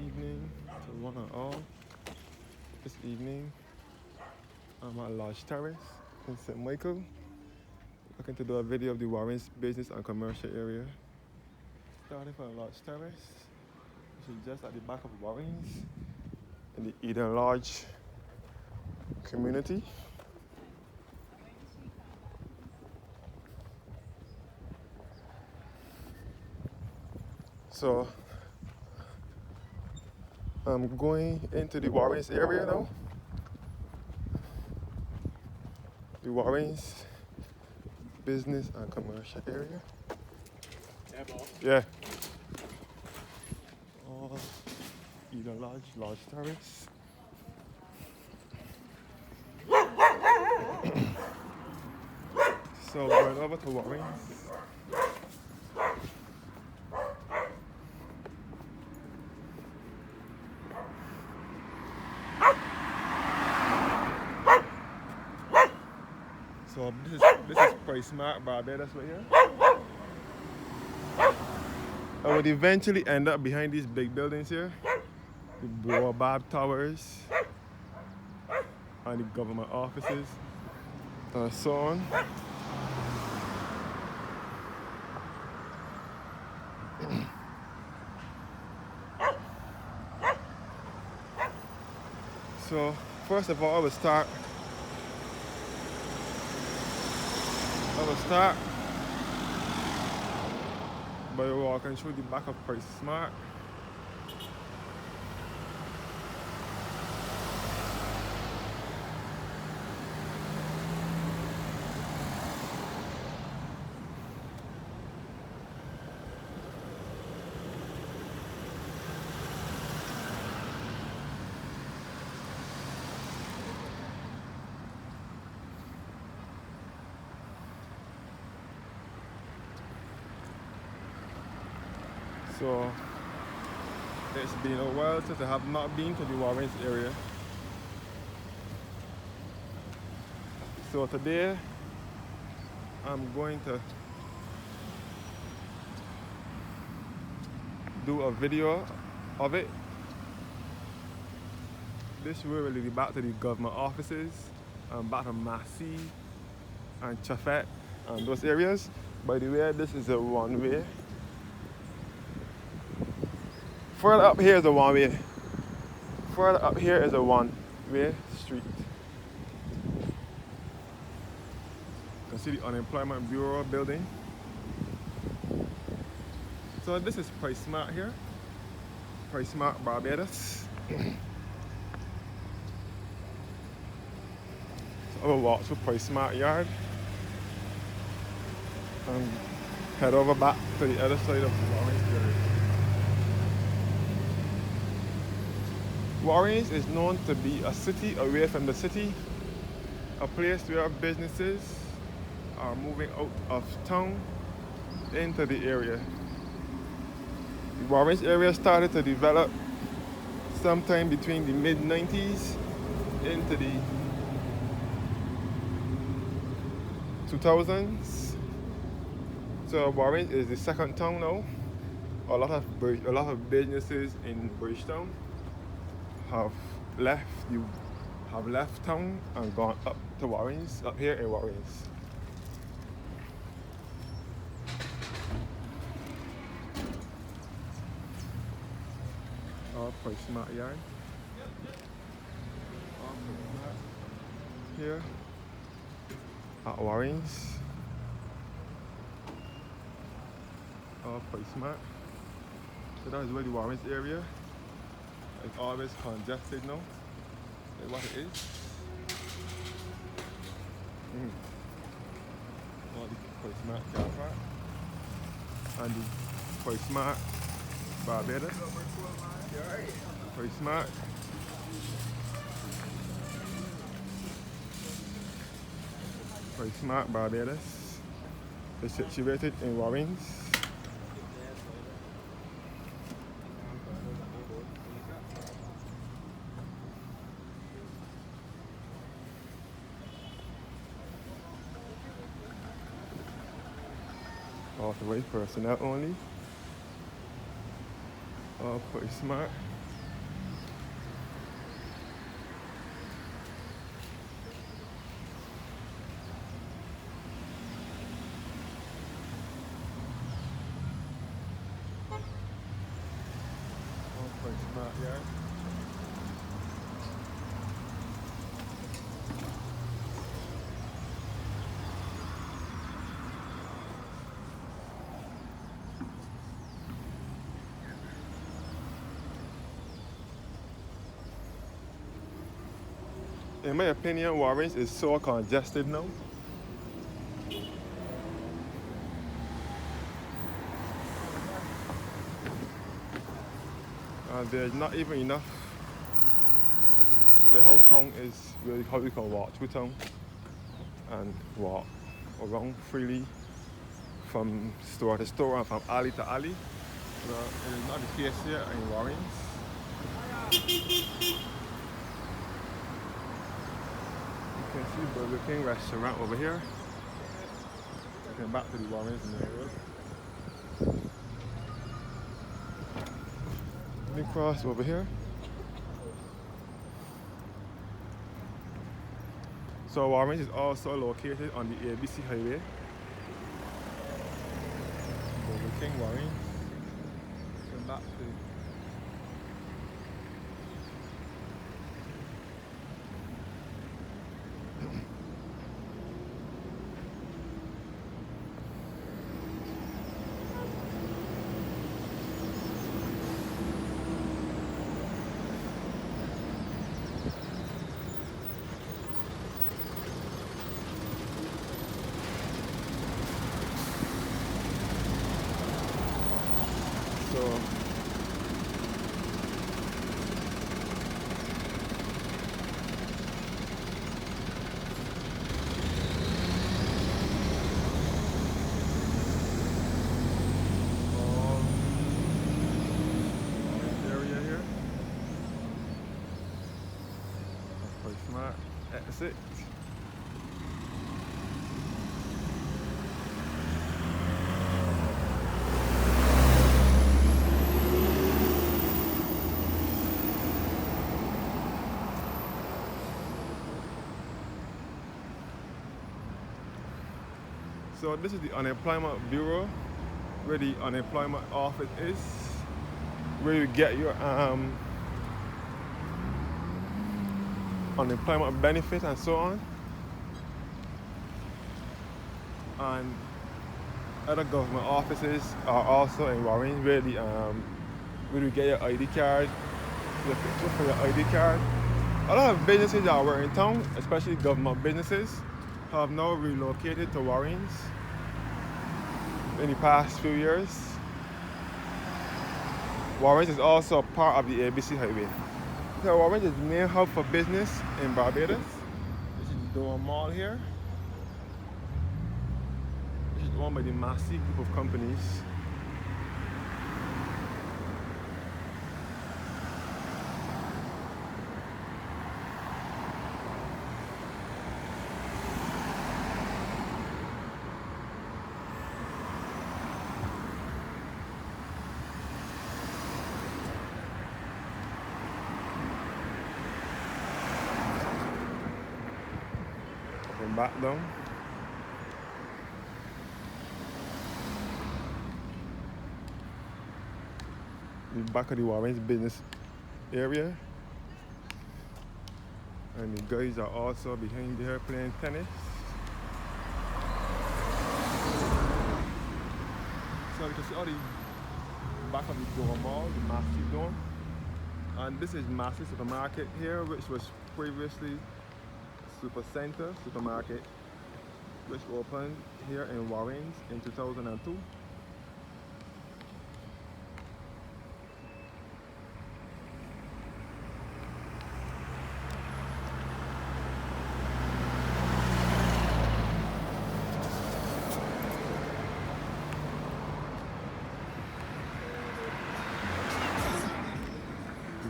evening to one and all. This evening, I'm at Lodge Terrace in St. Michael, looking to do a video of the Warren's business and commercial area. Starting from Lodge Terrace, which is just at the back of Warren's in the Eden Lodge community. So I'm going into the Warren's area now. The Warren's business and commercial area. Yeah, boss. Yeah. Oh, Eden Lodge, Lodge Terrace. So going over to Warren's. So this is Price Smart Barbados right here. I would eventually end up behind these big buildings here, the Baobab Towers, and the government offices, and so on. So first of all, I will start by walking through the back of Price Smart. So it's been a while since I have not been to the Warren's area. So today I'm going to do a video of it. This will really be back to the government offices and back to Massey and Chafet and those areas. By the way, this is a one-way. Further up here is a one-way. Further up here is a one-way street. You can see the Unemployment Bureau building. So this is Price Smart here. Price Smart Barbados. So I will walk through Price Smart Yard and head over back to the other side of the Warren's area. Warren's is known to be a city away from the city, a place where businesses are moving out of town into the area. The Warren's area started to develop sometime between the mid-90s into the 2000s. So Warren's is the second town now. A lot of businesses in Bridgetown have left town and gone up to Warren's, up here in Warren's. Price Smart Yard. Here at Warren's. Price Smart. So that is where the Warren's area. It's always congested now. That's what it is. All the Price Smart car park. And the Price Smart Barbados. Price Smart. Price Smart Barbados. It's situated in Warren's. Authorized personnel only. Price Smart. smart yard. In my opinion, Warrens is so congested now. There's not even enough. The whole town is really how we can walk through town and walk around freely from store to store and from alley to alley. But it is not the case here in Warrens. You can see Burger King restaurant over here. Looking back to the Warrens in the road. Let me cross over here. So Warrens is also located on the ABC highway. Burger King Warrens. Looking back to smart exit. So this is the unemployment bureau, where the unemployment office is, where you get your unemployment benefits and so on, and other government offices are also in Warren, where you get your ID card, your picture for your ID card. A lot of businesses that were in town, especially government businesses, have now relocated to Warrens in the past few years. Warrens is also part of the ABC highway. So Warrens is the main hub for business in Barbados. This is the Doha Mall here. This is owned by the Massey group of companies. Back down. The back of the Warrens business area. And the guys are also behind there playing tennis. So you can see all the back of the Doha Mall, the Massey Dome. And this is Massey Supermarket here, which was previously Supercenter Supermarket, which opened here in Warrens in 2002.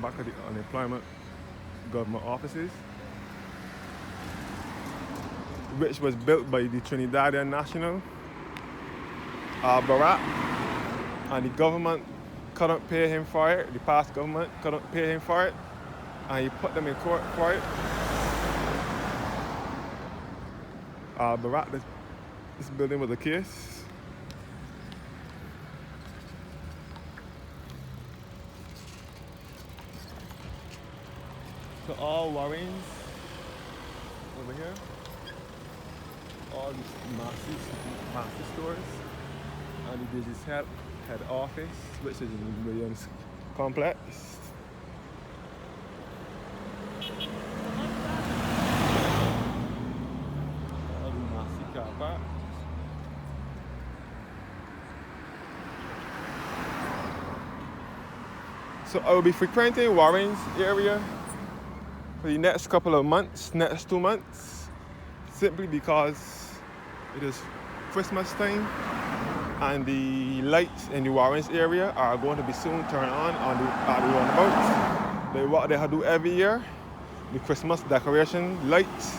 Back of the unemployment government offices, which was built by the Trinidadian National, Barat, and the government couldn't pay him for it. The past government couldn't pay him for it, and he put them in court for it. Barat, this building was a case. So all Warrens over here, all these massive stores, and the business head office, which is in the Williams complex. All the massive car park. So I will be frequenting Warren's area for the next couple of months, next 2 months, simply because it is Christmas time and the lights in the Warren's area are going to be soon turned on at the roundabout. What they do every year, the Christmas decoration lights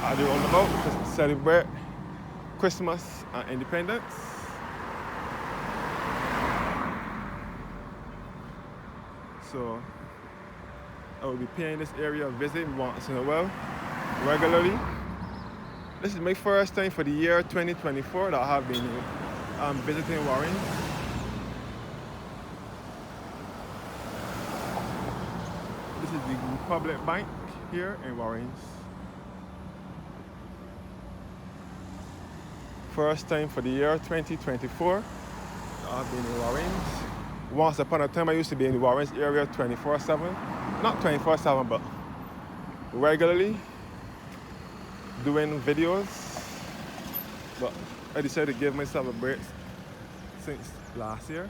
at the roundabout to celebrate Christmas and independence. So I will be paying this area a visit once in a while, regularly. This is my first time for the year 2024 that I have been visiting Warren. This is the Republic Bank here in Warren. First time for the year 2024 that I've been in Warren. Once upon a time I used to be in the Warren's area 24/7. Not 24/7, but regularly doing videos. But I decided to give myself a break since last year.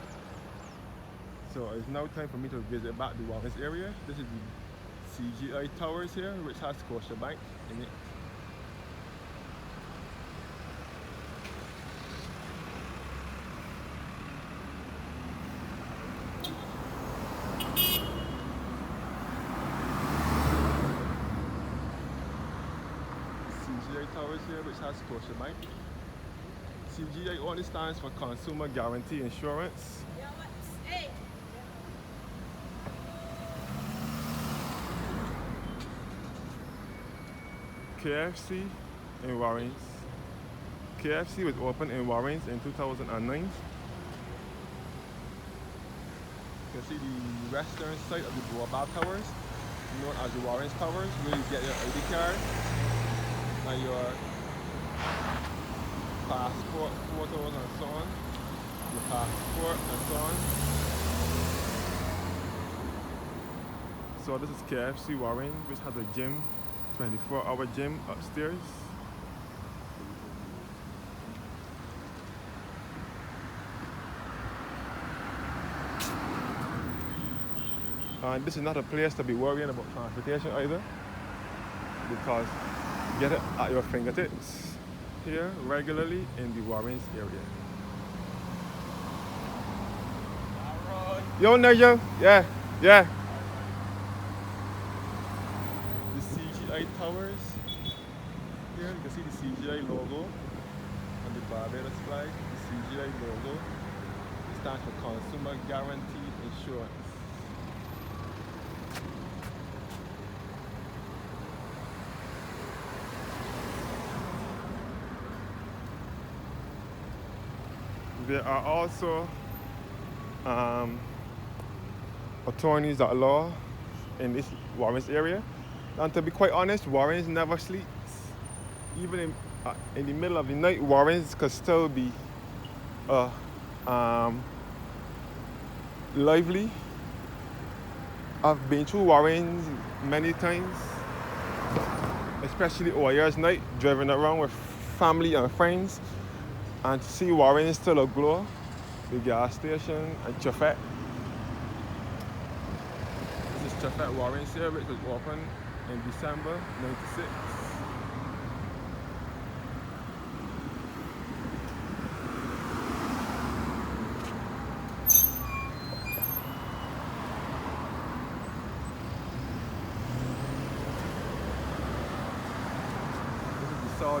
So it's now time for me to visit back the Warren's area. This is the CGI Towers here, which has Scotiabank in it. CGI Towers here, which has Scotiabank. CGI only stands for Consumer Guarantee Insurance. KFC in Warrens. KFC was opened in Warrens in 2009. You can see the western side of the Barbados Towers, known as the Warrens Towers, where you get your ID card and your passport photos and so on, your passport and so on. So this is KFC Warren, which has a gym, 24-hour gym upstairs. And this is not a place to be worrying about transportation either, because you get it at your fingertips here regularly in the Warrens area. Yo, Nayo, yeah. The CGI towers here, you can see the CGI logo and the Barbados flag. The CGI logo, it stands for Consumer Guarantee Insurance. There are also attorneys at law in this Warrens area. And to be quite honest, Warrens never sleeps. Even in the middle of the night, Warrens could still be lively. I've been through Warrens many times, especially over years night, driving around with family and friends. And to see Warren still aglow, the gas station and Chafet. This is Chafet Warren here, which was opened in December '96.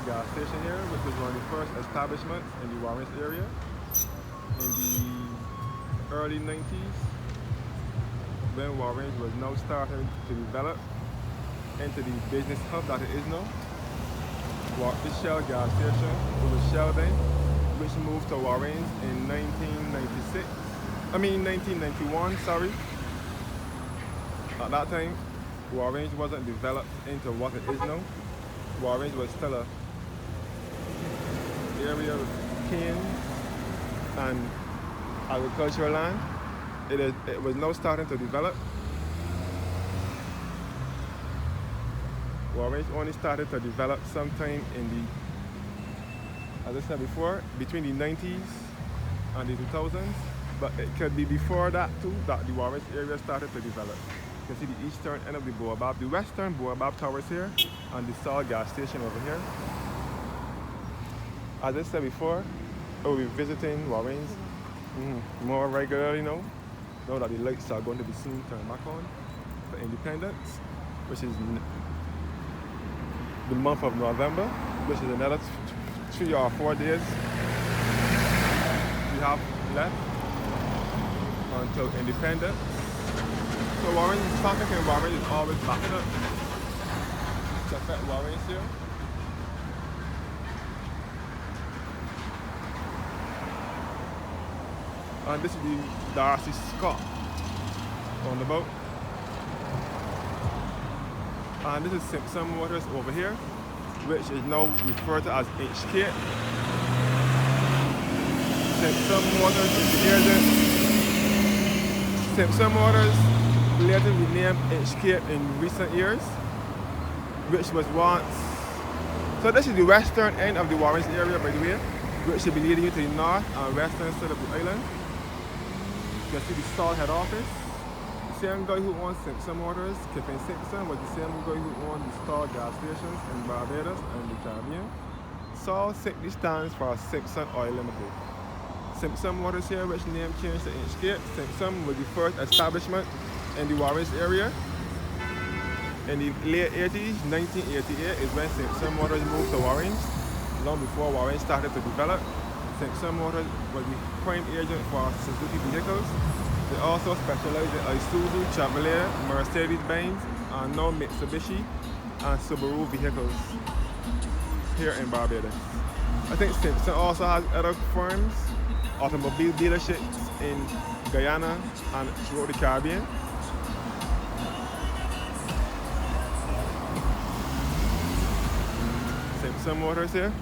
Gas station here, which was one of the first establishments in the Warrens area in the early 90s, when Warrens was now starting to develop into the business hub that it is now. The Shell gas station was Shell then, which moved to Warrens in 1991, sorry. At that time, Orange wasn't developed into what it is now. Orange was still a area with cane and agricultural land. It was now starting to develop. Orange only started to develop sometime in the, as I said before, between the 90s and the 2000s. But it could be before that too, that the Orange area started to develop. You can see the eastern end of the Baobab, the western Baobab towers here, and the Salt gas station over here. As I said before, I will be visiting Orange more regularly now that the lights are going to be soon turned back on for Independence, which is the month of November, which is another 3 or 4 days we have left until Independence. So Warren, traffic in Warren is always backing up. Check out Warren here. And this is the Darcy Scott on the boat. And this is Simpson Motors over here, which is now referred to as HK. Simpson Motors is the agent. Simpson Motors later renamed HK in recent years, which was once. So this is the western end of the Warren area, by the way, which should be leading you to the north and western side of the island. You can see the Salt head office. The same guy who owns Simpson Motors, Kevin Simpson, was the same guy who owned the Salt gas stations in Barbados and the Caribbean. Salt simply stands for Simpson Oil Limited. Simpson Motors here, which name changed to HK. Simpson was the first establishment in the Warren area. In the late 80s, 1988 is when Simpson Motors moved to Warren. Long before Warren started to develop, Simpson Motors was the prime agent for Suzuki vehicles. They also specialize in Isuzu, Chevrolet, Mercedes-Benz, and now Mitsubishi and Subaru vehicles here in Barbados. I think Simpson also has other firms, automobile dealerships in Guyana and throughout the Caribbean. Simpson Motors here.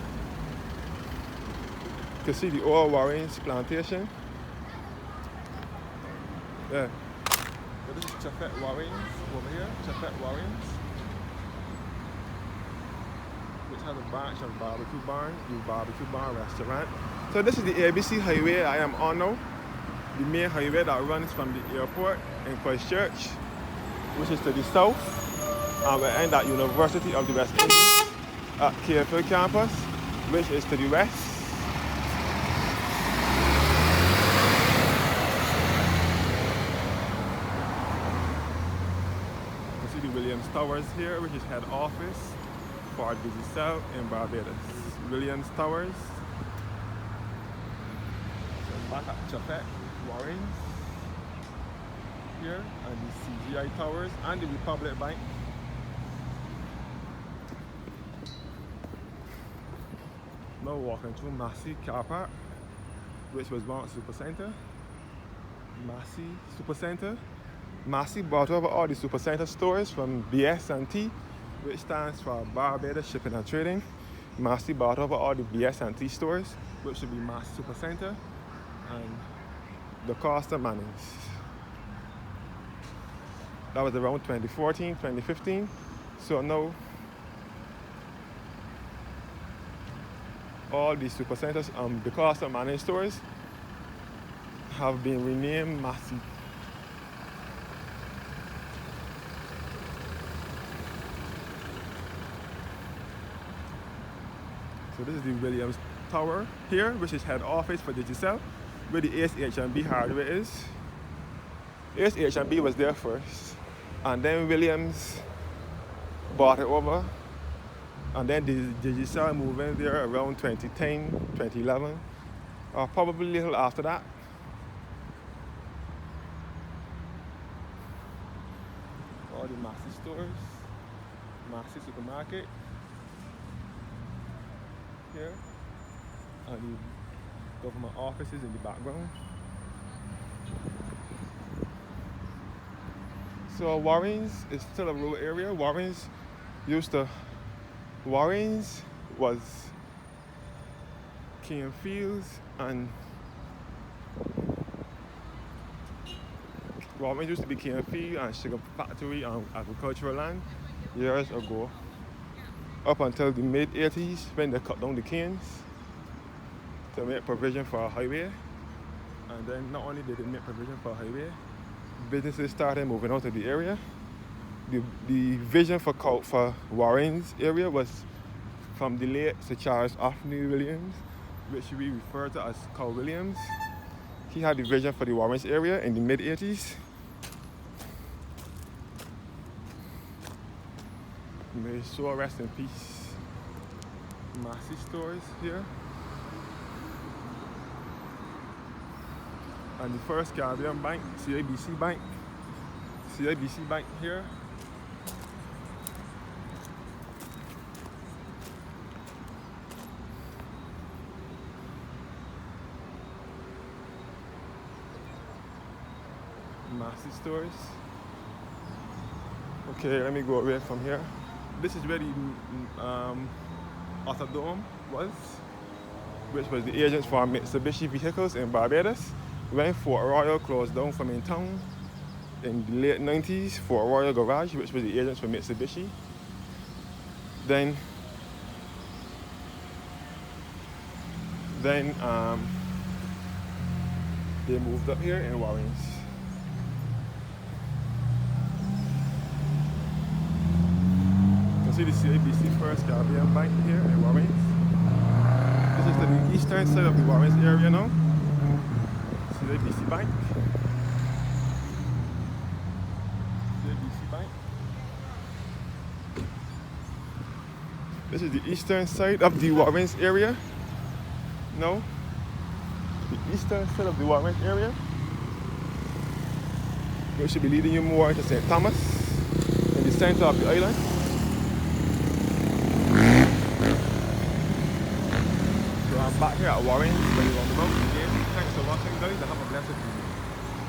You can see the old Warren's plantation. Yeah. So this is Chafet Warren's over here, Chafet Warren's, which has a branch of Barbecue Barn, the Barbecue Barn restaurant. So this is the ABC highway I am on now, the main highway that runs from the airport in Christchurch, which is to the south, and we end at University of the West Indies at KFL campus, which is to the west. Williams Towers here, which is head office for Digicel in Barbados. Williams Towers. So back at Chapet, Warren here, and the CGI Towers and the Republic Bank. Now walking through Massey Car Park, which was once Supercenter. Massey Supercenter. Massey bought over all the Supercenter stores from BS&T, which stands for Barbados Shipping and Trading. Massey bought over all the BS&T stores, which should be Massey Supercenter and the Costa Mannings. That was around 2014, 2015. So now all the Supercenters, the Costa Manning stores have been renamed Massey. So this is the Williams Tower here, which is head office for Digicel, where the ACH&B hardware is. ACH&B was there first, and then Williams bought it over, and then Digicel moved in there around 2010, 2011, or probably a little after that. All the Massey stores, Massey supermarket here, and the government offices in the background. So So Warrens is still a rural area. Warrens was cane fields and Warrens used to be cane field and sugar factory and agricultural land years ago. Up until the mid-80s when they cut down the canes to make provision for a highway. And then not only did they make provision for a highway, businesses started moving out of the area. The vision for Warren's area was from the late Sir Charles Anthony Williams, which we refer to as Carl Williams. He had the vision for the Warren's area in the mid-80s. May his soul rest in peace. Massy stores here. And the first Caribbean bank, CIBC Bank here. Massy stores. Okay, let me go away from here. This is where the Autodome was, which was the agents for Mitsubishi vehicles in Barbados. When Fort Royal closed down from in town in the late 90s, Fort Royal Garage, which was the agents for Mitsubishi. Then they moved up here in Warrens. You can see the CIBC First Caribbean Bank here in Warrens. This is the eastern side of the Warrens area now. CIBC Bank. CIBC Bank. This is the eastern side of the Warrens area. No. The eastern side of the Warrens area. We should be leading you more to St. Thomas in the center of the island. So I'm back here at Warrens, when you're on the road again. Thanks for watching, guys, and have a blessed day.